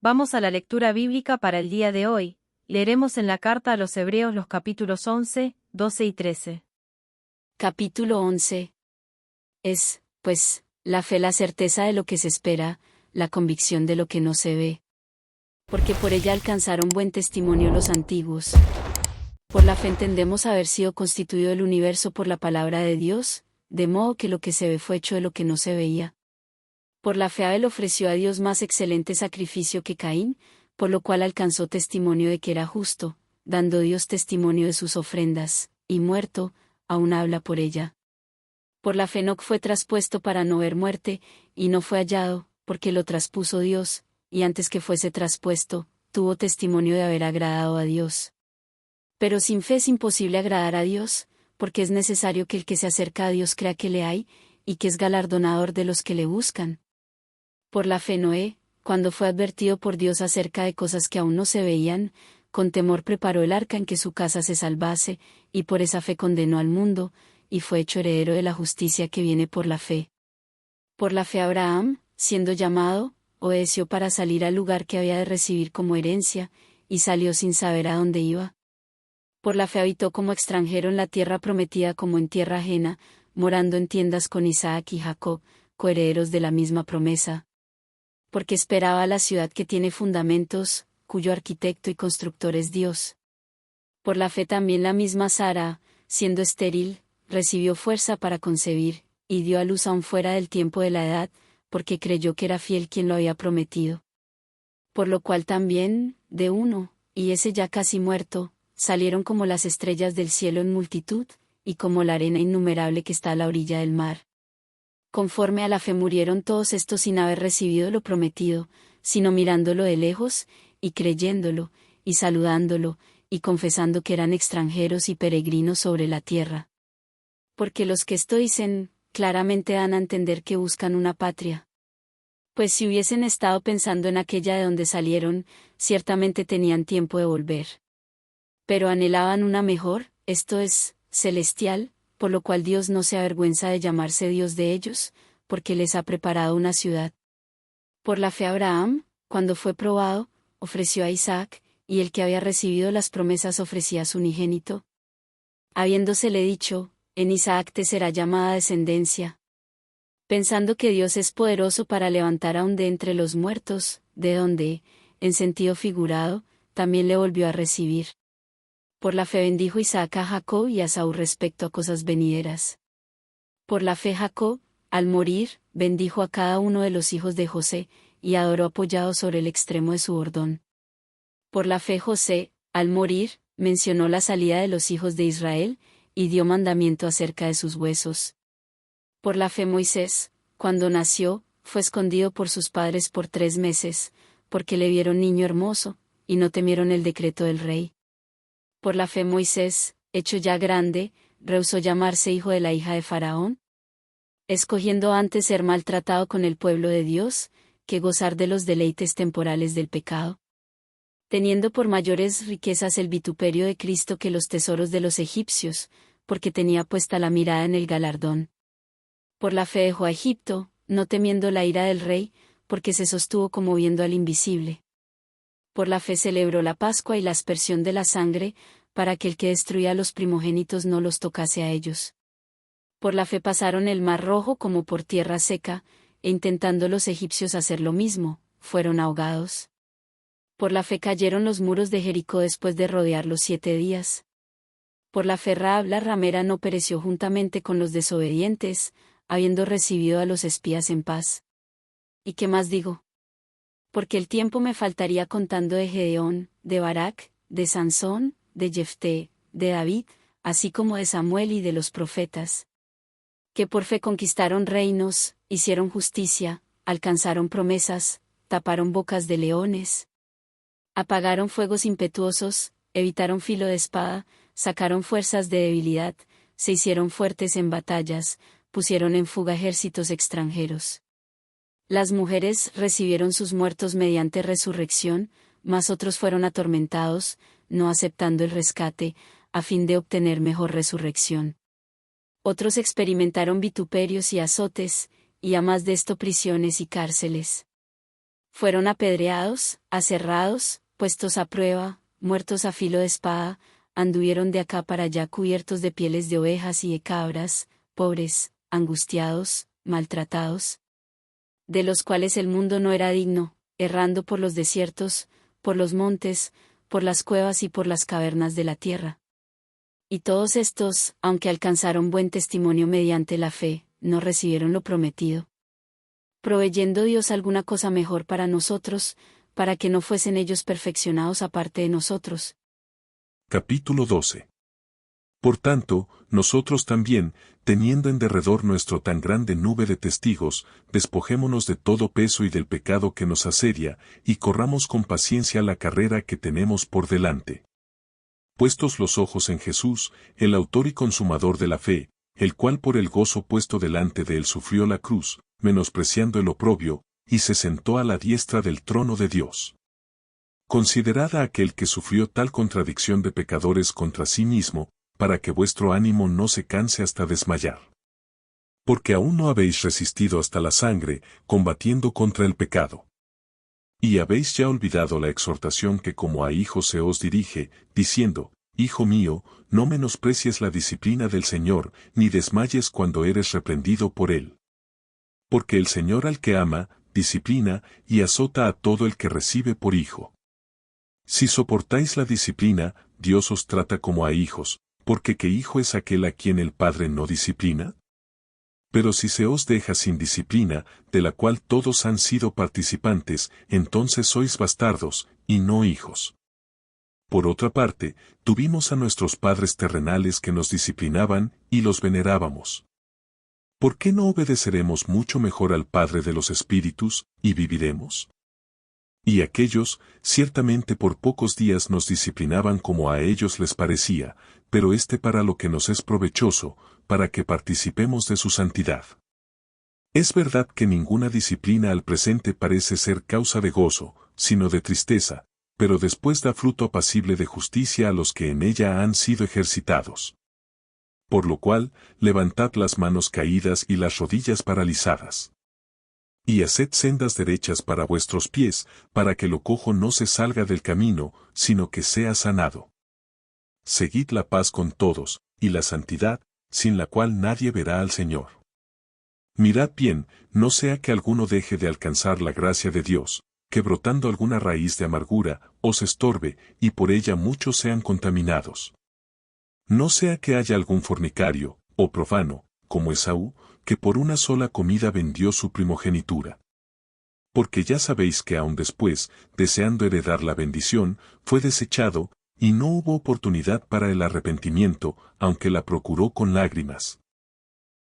Vamos a la lectura bíblica para el día de hoy. Leeremos en la carta a los Hebreos los capítulos 11, 12 y 13. Capítulo 11. Es, pues, la fe la certeza de lo que se espera, la convicción de lo que no se ve. Porque por ella alcanzaron buen testimonio los antiguos. Por la fe entendemos haber sido constituido el universo por la palabra de Dios, de modo que lo que se ve fue hecho de lo que no se veía. Por la fe Abel ofreció a Dios más excelente sacrificio que Caín, por lo cual alcanzó testimonio de que era justo, dando Dios testimonio de sus ofrendas, y muerto, aún habla por ella. Por la fe Enoc fue traspuesto para no ver muerte, y no fue hallado, porque lo traspuso Dios, y antes que fuese traspuesto, tuvo testimonio de haber agradado a Dios. Pero sin fe es imposible agradar a Dios, porque es necesario que el que se acerca a Dios crea que le hay, y que es galardonador de los que le buscan. Por la fe Noé, cuando fue advertido por Dios acerca de cosas que aún no se veían, con temor preparó el arca en que su casa se salvase, y por esa fe condenó al mundo, y fue hecho heredero de la justicia que viene por la fe. Por la fe Abraham, siendo llamado, obedeció para salir al lugar que había de recibir como herencia, y salió sin saber a dónde iba. Por la fe habitó como extranjero en la tierra prometida como en tierra ajena, morando en tiendas con Isaac y Jacob, coherederos de la misma promesa. Porque esperaba la ciudad que tiene fundamentos, cuyo arquitecto y constructor es Dios. Por la fe también la misma Sara, siendo estéril, recibió fuerza para concebir, y dio a luz aún fuera del tiempo de la edad, porque creyó que era fiel quien lo había prometido. Por lo cual también, de uno, y ese ya casi muerto, salieron como las estrellas del cielo en multitud, y como la arena innumerable que está a la orilla del mar. Conforme a la fe murieron todos estos sin haber recibido lo prometido, sino mirándolo de lejos, y creyéndolo, y saludándolo, y confesando que eran extranjeros y peregrinos sobre la tierra. Porque los que esto dicen, claramente dan a entender que buscan una patria. Pues si hubiesen estado pensando en aquella de donde salieron, ciertamente tenían tiempo de volver. Pero anhelaban una mejor, esto es, celestial, por lo cual Dios no se avergüenza de llamarse Dios de ellos, porque les ha preparado una ciudad. Por la fe Abraham, cuando fue probado, ofreció a Isaac, y el que había recibido las promesas ofrecía a su unigénito. Habiéndosele dicho, en Isaac te será llamada descendencia. Pensando que Dios es poderoso para levantar aún de entre los muertos, de donde, en sentido figurado, también le volvió a recibir. Por la fe bendijo Isaac a Jacob y a Esaú respecto a cosas venideras. Por la fe Jacob, al morir, bendijo a cada uno de los hijos de José, y adoró apoyado sobre el extremo de su bordón. Por la fe José, al morir, mencionó la salida de los hijos de Israel, y dio mandamiento acerca de sus huesos. Por la fe Moisés, cuando nació, fue escondido por sus padres por 3 meses, porque le vieron niño hermoso, y no temieron el decreto del rey. Por la fe Moisés, hecho ya grande, rehusó llamarse hijo de la hija de Faraón, escogiendo antes ser maltratado con el pueblo de Dios, que gozar de los deleites temporales del pecado. Teniendo por mayores riquezas el vituperio de Cristo que los tesoros de los egipcios, porque tenía puesta la mirada en el galardón. Por la fe dejó a Egipto, no temiendo la ira del rey, porque se sostuvo como viendo al invisible. Por la fe celebró la Pascua y la aspersión de la sangre, para que el que destruía a los primogénitos no los tocase a ellos. Por la fe pasaron el mar Rojo como por tierra seca, e intentando los egipcios hacer lo mismo, fueron ahogados. Por la fe cayeron los muros de Jericó después de rodearlos 7 días. Por la fe Rahab la ramera no pereció juntamente con los desobedientes, habiendo recibido a los espías en paz. ¿Y qué más digo? Porque el tiempo me faltaría contando de Gedeón, de Barak, de Sansón, de Jefté, de David, así como de Samuel y de los profetas. Que por fe conquistaron reinos, hicieron justicia, alcanzaron promesas, taparon bocas de leones. Apagaron fuegos impetuosos, evitaron filo de espada, sacaron fuerzas de debilidad, se hicieron fuertes en batallas, pusieron en fuga ejércitos extranjeros. Las mujeres recibieron sus muertos mediante resurrección, mas otros fueron atormentados, no aceptando el rescate, a fin de obtener mejor resurrección. Otros experimentaron vituperios y azotes, y a más de esto prisiones y cárceles. Fueron apedreados, aserrados, puestos a prueba, muertos a filo de espada, anduvieron de acá para allá cubiertos de pieles de ovejas y de cabras, pobres, angustiados, maltratados, de los cuales el mundo no era digno, errando por los desiertos, por los montes, por las cuevas y por las cavernas de la tierra. Y todos estos, aunque alcanzaron buen testimonio mediante la fe, no recibieron lo prometido, proveyendo Dios alguna cosa mejor para nosotros, para que no fuesen ellos perfeccionados aparte de nosotros. Capítulo 12. Por tanto, nosotros también, teniendo en derredor nuestro tan grande nube de testigos, despojémonos de todo peso y del pecado que nos asedia, y corramos con paciencia la carrera que tenemos por delante. Puestos los ojos en Jesús, el autor y consumador de la fe, el cual por el gozo puesto delante de él sufrió la cruz, menospreciando el oprobio, y se sentó a la diestra del trono de Dios. Considerad a aquel que sufrió tal contradicción de pecadores contra sí mismo, para que vuestro ánimo no se canse hasta desmayar. Porque aún no habéis resistido hasta la sangre, combatiendo contra el pecado. Y habéis ya olvidado la exhortación que como a hijos se os dirige, diciendo, Hijo mío, no menosprecies la disciplina del Señor, ni desmayes cuando eres reprendido por Él. Porque el Señor al que ama, disciplina, y azota a todo el que recibe por hijo. Si soportáis la disciplina, Dios os trata como a hijos, porque ¿qué hijo es aquel a quien el Padre no disciplina? Pero si se os deja sin disciplina, de la cual todos han sido participantes, entonces sois bastardos, y no hijos. Por otra parte, tuvimos a nuestros padres terrenales que nos disciplinaban, y los venerábamos. ¿Por qué no obedeceremos mucho mejor al Padre de los Espíritus, y viviremos? Y aquellos, ciertamente por pocos días nos disciplinaban como a ellos les parecía, pero para lo que nos es provechoso, para que participemos de su santidad. Es verdad que ninguna disciplina al presente parece ser causa de gozo, sino de tristeza, pero después da fruto apacible de justicia a los que en ella han sido ejercitados. Por lo cual, levantad las manos caídas y las rodillas paralizadas. Y haced sendas derechas para vuestros pies, para que lo cojo no se salga del camino, sino que sea sanado. Seguid la paz con todos, y la santidad, sin la cual nadie verá al Señor. Mirad bien, no sea que alguno deje de alcanzar la gracia de Dios, que brotando alguna raíz de amargura, os estorbe, y por ella muchos sean contaminados. No sea que haya algún fornicario, o profano, como Esaú, que por una sola comida vendió su primogenitura. Porque ya sabéis que aun después, deseando heredar la bendición, fue desechado, y no hubo oportunidad para el arrepentimiento, aunque la procuró con lágrimas.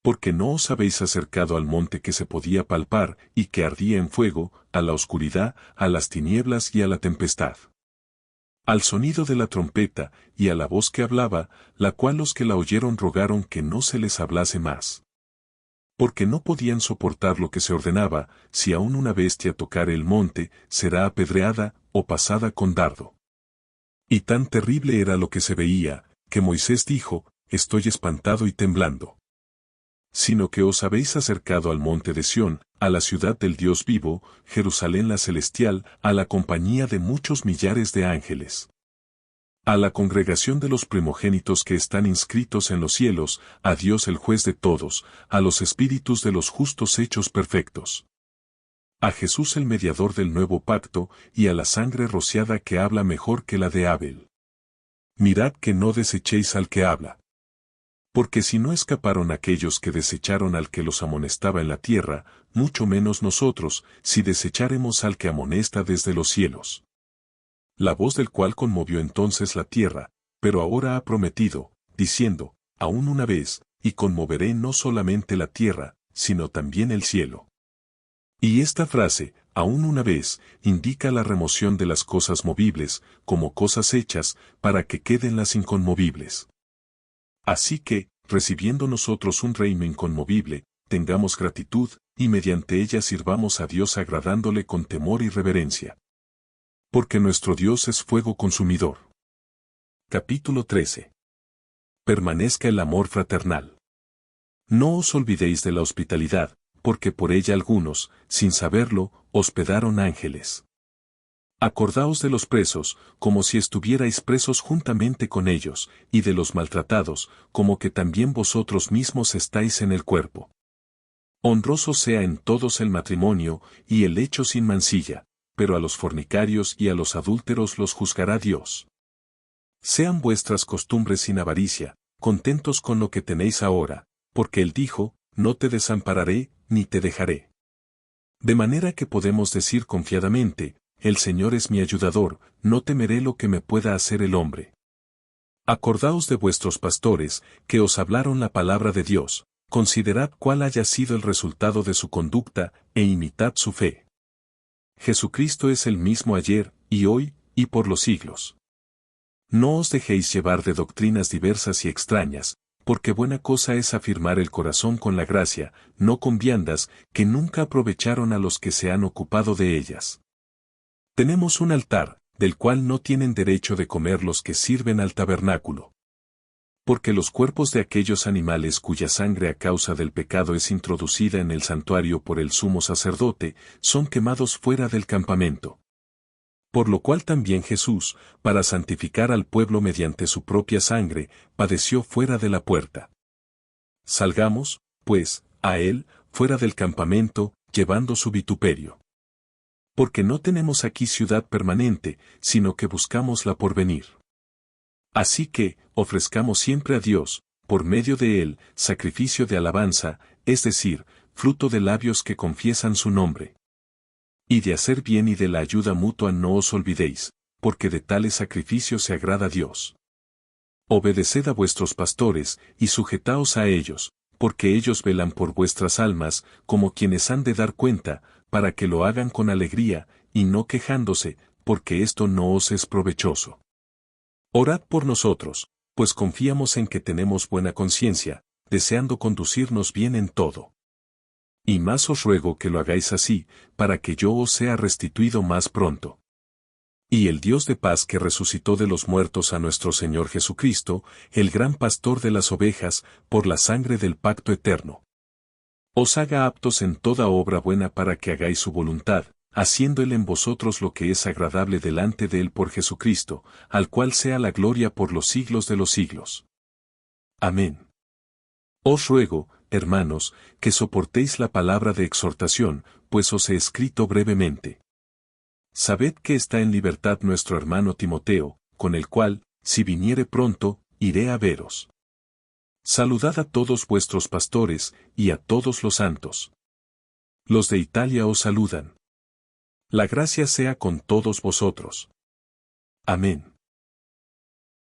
Porque no os habéis acercado al monte que se podía palpar, y que ardía en fuego, a la oscuridad, a las tinieblas y a la tempestad. Al sonido de la trompeta, y a la voz que hablaba, la cual los que la oyeron rogaron que no se les hablase más. Porque no podían soportar lo que se ordenaba, si aún una bestia tocare el monte, será apedreada, o pasada con dardo. Y tan terrible era lo que se veía, que Moisés dijo, estoy espantado y temblando. Sino que os habéis acercado al monte de Sión, a la ciudad del Dios vivo, Jerusalén la celestial, a la compañía de muchos millares de ángeles. A la congregación de los primogénitos que están inscritos en los cielos, a Dios el juez de todos, a los espíritus de los justos hechos perfectos. A Jesús el mediador del nuevo pacto, y a la sangre rociada que habla mejor que la de Abel. Mirad que no desechéis al que habla. Porque si no escaparon aquellos que desecharon al que los amonestaba en la tierra, mucho menos nosotros, si desecháremos al que amonesta desde los cielos. La voz del cual conmovió entonces la tierra, pero ahora ha prometido, diciendo, aún una vez, y conmoveré no solamente la tierra, sino también el cielo. Y esta frase, aún una vez, indica la remoción de las cosas movibles, como cosas hechas, para que queden las inconmovibles. Así que, recibiendo nosotros un reino inconmovible, tengamos gratitud, y mediante ella sirvamos a Dios agradándole con temor y reverencia. Porque nuestro Dios es fuego consumidor. Capítulo 13. Permanezca el amor fraternal. No os olvidéis de la hospitalidad, porque por ella algunos, sin saberlo, hospedaron ángeles. Acordaos de los presos, como si estuvierais presos juntamente con ellos, y de los maltratados, como que también vosotros mismos estáis en el cuerpo. Honroso sea en todos el matrimonio, y el lecho sin mancilla, pero a los fornicarios y a los adúlteros los juzgará Dios. Sean vuestras costumbres sin avaricia, contentos con lo que tenéis ahora, porque Él dijo, no te desampararé, ni te dejaré. De manera que podemos decir confiadamente, el Señor es mi ayudador, no temeré lo que me pueda hacer el hombre. Acordaos de vuestros pastores, que os hablaron la palabra de Dios, considerad cuál haya sido el resultado de su conducta, e imitad su fe. Jesucristo es el mismo ayer, y hoy, y por los siglos. No os dejéis llevar de doctrinas diversas y extrañas, porque buena cosa es afirmar el corazón con la gracia, no con viandas, que nunca aprovecharon a los que se han ocupado de ellas. Tenemos un altar, del cual no tienen derecho de comer los que sirven al tabernáculo. Porque los cuerpos de aquellos animales cuya sangre a causa del pecado es introducida en el santuario por el sumo sacerdote, son quemados fuera del campamento. Por lo cual también Jesús, para santificar al pueblo mediante su propia sangre, padeció fuera de la puerta. Salgamos, pues, a él, fuera del campamento, llevando su vituperio. Porque no tenemos aquí ciudad permanente, sino que buscamos la porvenir. Así que, ofrezcamos siempre a Dios, por medio de él, sacrificio de alabanza, es decir, fruto de labios que confiesan su nombre. Y de hacer bien y de la ayuda mutua no os olvidéis, porque de tales sacrificios se agrada Dios. Obedeced a vuestros pastores, y sujetaos a ellos, porque ellos velan por vuestras almas, como quienes han de dar cuenta, para que lo hagan con alegría, y no quejándose, porque esto no os es provechoso. Orad por nosotros, pues confiamos en que tenemos buena conciencia, deseando conducirnos bien en todo. Y más os ruego que lo hagáis así, para que yo os sea restituido más pronto. Y el Dios de paz que resucitó de los muertos a nuestro Señor Jesucristo, el gran pastor de las ovejas, por la sangre del pacto eterno, os haga aptos en toda obra buena para que hagáis su voluntad, haciendo Él en vosotros lo que es agradable delante de Él por Jesucristo, al cual sea la gloria por los siglos de los siglos. Amén. Os ruego, hermanos, que soportéis la palabra de exhortación, pues os he escrito brevemente. Sabed que está en libertad nuestro hermano Timoteo, con el cual, si viniere pronto, iré a veros. Saludad a todos vuestros pastores, y a todos los santos. Los de Italia os saludan. La gracia sea con todos vosotros. Amén.